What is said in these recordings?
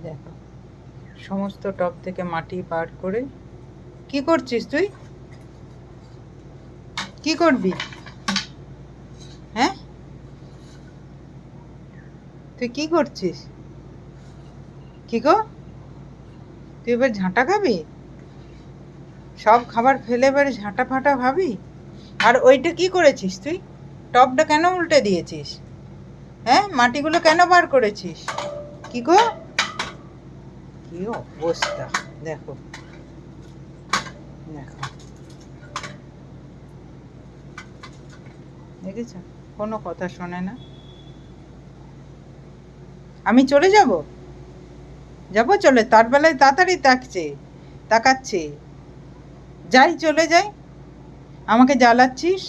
দেখো সমস্ত টব থেকে মাটি বার করে। কি করছিস তুই? কি করবি? হ্যাঁ, তুই কি করছিস? কি গো, তুই এবার ঝাঁটা খাবি? সব খাবার ফেলে এবারে ঝাঁটা ফাটা ভাবি? আর ওইটা কি করেছিস তুই? টবটা কেন উল্টে দিয়েছিস? হ্যাঁ, মাটিগুলো কেন বার করেছিস? কি গো, কি অবস্থা! দেখো দেখো, দেখেছ, কোনো কথা শোনে না। আমি চলে যাব, যাবো চলে, তার বেলায় তাড়াতাড়ি তাকাচ্ছে। যাই, চলে যাই, আমাকে জ্বালাচ্ছিস।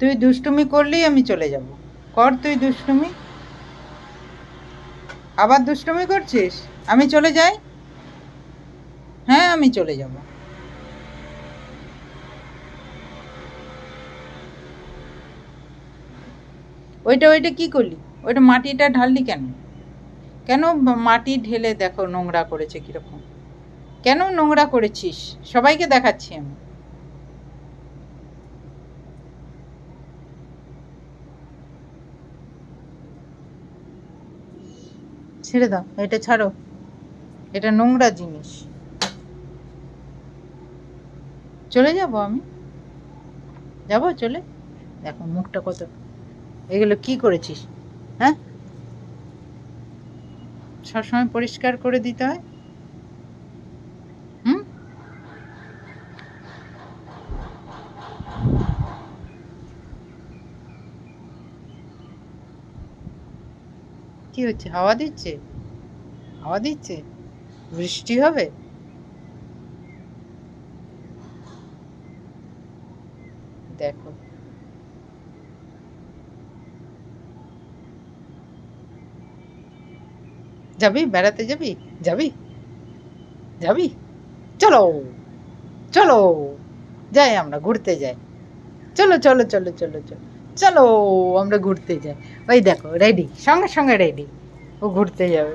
তুই দুষ্টুমি করলেই আমি চলে যাব। কর তুই দুষ্টুমি, আবার দুষ্টুমি করছিস। আমি চলে যাই, হ্যাঁ আমি চলে যাব। ওইটা ওইটা কি করলি? ওইটা মাটিটা ঢাললি কেন? কেন মাটি ঢেলে দেখো নোংরা করেছে কিরকম। কেন নোংরা করেছিস? সবাইকে দেখাচ্ছি আমি। ছেড়ে দাও, এটা ছাড়ো, এটা নোংরা জিনিস। চলে যাব আমি, যাব চলে। দেখো মুখটা কত, এগুলো কি করেছিস? হ্যাঁ, সবসময় পরিষ্কার করে দিতে হয়। হুম, কি হচ্ছে? হাওয়া দিচ্ছে, হাওয়া দিচ্ছে, বৃষ্টি হবে। দেখো, যাবি বেড়াতে? যাবি? যাবি? যাবি? চলো, চলো, যাই, আমরা ঘুরতে যাই। চলো চলো চলো চলো চলো, চলো আমরা ঘুরতে যাই। ওই দেখো রেডি, সঙ্গে সঙ্গে রেডি, ও ঘুরতে যাবে।